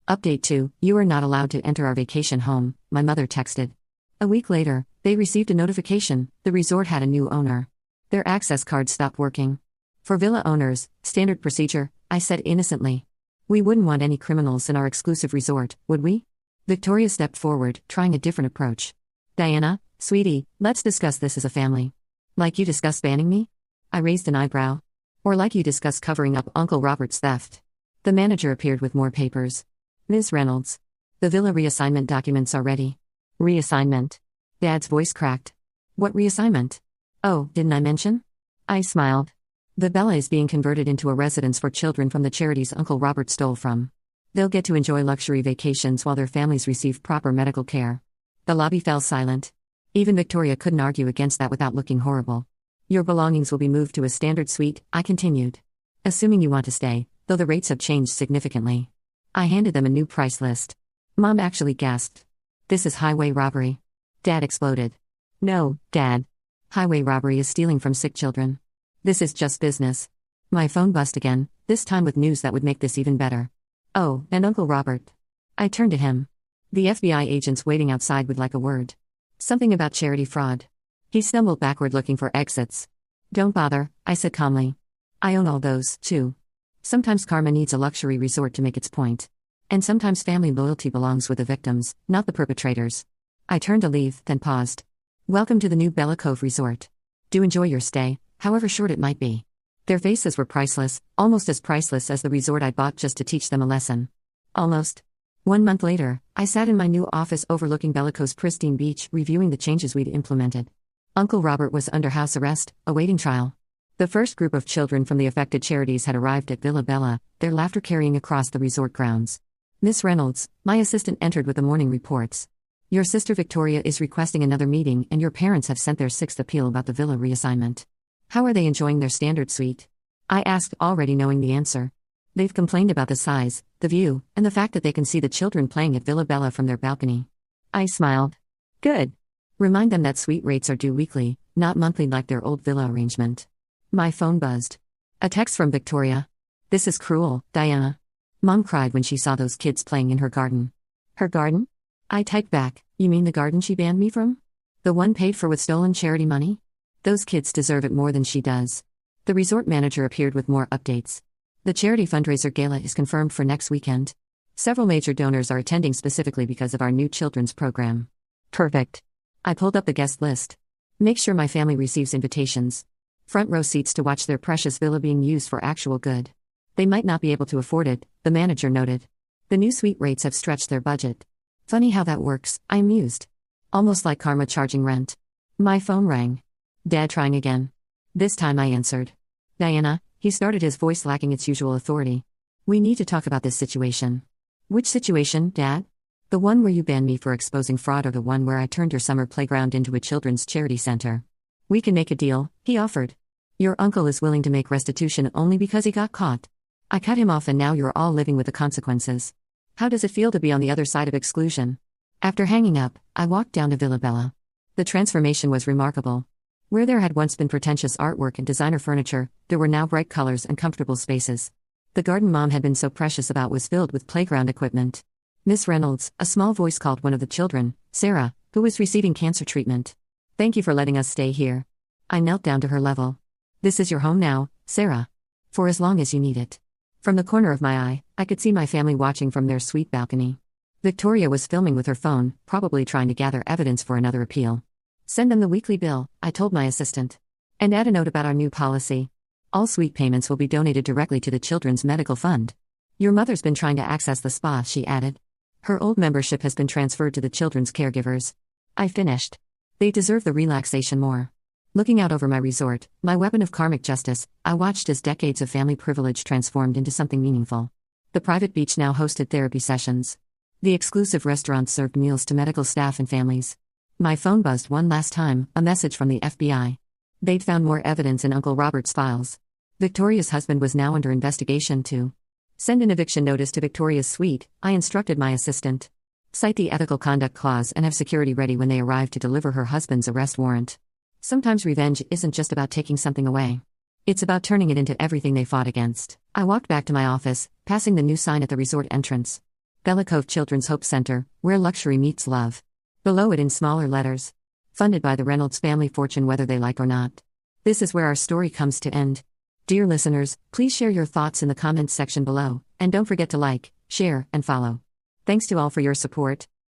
Update 2, you are not allowed to enter our vacation home, my mother texted. A week later, they received a notification: the resort had a new owner. Their access card stopped working. For villa owners, standard procedure, I said innocently. We wouldn't want any criminals in our exclusive resort, would we? Victoria stepped forward, trying a different approach. Diana, sweetie, let's discuss this as a family. Like you discussed banning me? I raised an eyebrow. Or like you discussed covering up Uncle Robert's theft. The manager appeared with more papers. Ms. Reynolds. The villa reassignment documents are ready. Reassignment. Dad's voice cracked. What reassignment? Oh, didn't I mention? I smiled. The Bella is being converted into a residence for children from the charities Uncle Robert stole from. They'll get to enjoy luxury vacations while their families receive proper medical care. The lobby fell silent. Even Victoria couldn't argue against that without looking horrible. Your belongings will be moved to a standard suite, I continued. Assuming you want to stay, though the rates have changed significantly. I handed them a new price list. Mom actually gasped. This is highway robbery. Dad exploded. No, Dad. Highway robbery is stealing from sick children. This is just business. My phone buzzed again, this time with news that would make this even better. Oh, and Uncle Robert. I turned to him. The FBI agent's waiting outside would like a word. Something about charity fraud. He stumbled backward looking for exits. Don't bother, I said calmly. I own all those, too. Sometimes karma needs a luxury resort to make its point. And sometimes family loyalty belongs with the victims, not the perpetrators. I turned to leave, then paused. Welcome to the new Bella Cove Resort. Do enjoy your stay, however short it might be. Their faces were priceless, almost as priceless as the resort I bought just to teach them a lesson. Almost. 1 month later, I sat in my new office overlooking Bella Cove's pristine beach, reviewing the changes we'd implemented. Uncle Robert was under house arrest, awaiting trial. The first group of children from the affected charities had arrived at Villa Bella, their laughter carrying across the resort grounds. Miss Reynolds, my assistant, entered with the morning reports. Your sister Victoria is requesting another meeting, and your parents have sent their 6th appeal about the villa reassignment. How are they enjoying their standard suite? I asked, already knowing the answer. They've complained about the size, the view, and the fact that they can see the children playing at Villa Bella from their balcony. I smiled. Good. Remind them that suite rates are due weekly, not monthly like their old villa arrangement. My phone buzzed. A text from Victoria. This is cruel, Diana. Mom cried when she saw those kids playing in her garden. Her garden? I typed back, you mean the garden she banned me from? The one paid for with stolen charity money? Those kids deserve it more than she does. The resort manager appeared with more updates. The charity fundraiser gala is confirmed for next weekend. Several major donors are attending specifically because of our new children's program. Perfect. I pulled up the guest list. Make sure my family receives invitations. Front row seats to watch their precious villa being used for actual good. They might not be able to afford it, the manager noted. The new suite rates have stretched their budget. Funny how that works, I mused. Almost like karma charging rent. My phone rang. Dad trying again. This time I answered. Diana, he started, his voice lacking its usual authority. We need to talk about this situation. Which situation, Dad? The one where you banned me for exposing fraud, or the one where I turned your summer playground into a children's charity center? We can make a deal, he offered. Your uncle is willing to make restitution only because he got caught. I cut him off and now you're all living with the consequences. How does it feel to be on the other side of exclusion? After hanging up, I walked down to Villa Bella. The transformation was remarkable. Where there had once been pretentious artwork and designer furniture, there were now bright colors and comfortable spaces. The garden Mom had been so precious about was filled with playground equipment. Miss Reynolds, a small voice called one of the children, Sarah, who was receiving cancer treatment. Thank you for letting us stay here. I knelt down to her level. This is your home now, Sarah. For as long as you need it. From the corner of my eye, I could see my family watching from their suite balcony. Victoria was filming with her phone, probably trying to gather evidence for another appeal. Send them the weekly bill, I told my assistant. And add a note about our new policy. All suite payments will be donated directly to the Children's Medical Fund. Your mother's been trying to access the spa, she added. Her old membership has been transferred to the children's caregivers. I finished. They deserve the relaxation more. Looking out over my resort, my weapon of karmic justice, I watched as decades of family privilege transformed into something meaningful. The private beach now hosted therapy sessions. The exclusive restaurants served meals to medical staff and families. My phone buzzed one last time, a message from the FBI. They'd found more evidence in Uncle Robert's files. Victoria's husband was now under investigation too. Send an eviction notice to Victoria's suite, I instructed my assistant. Cite the ethical conduct clause and have security ready when they arrive to deliver her husband's arrest warrant. Sometimes revenge isn't just about taking something away. It's about turning it into everything they fought against. I walked back to my office, passing the new sign at the resort entrance. Bella Cove Children's Hope Center, where luxury meets love. Below it in smaller letters. Funded by the Reynolds family fortune whether they like or not. This is where our story comes to end. Dear listeners, please share your thoughts in the comments section below, and don't forget to like, share, and follow. Thanks to all for your support.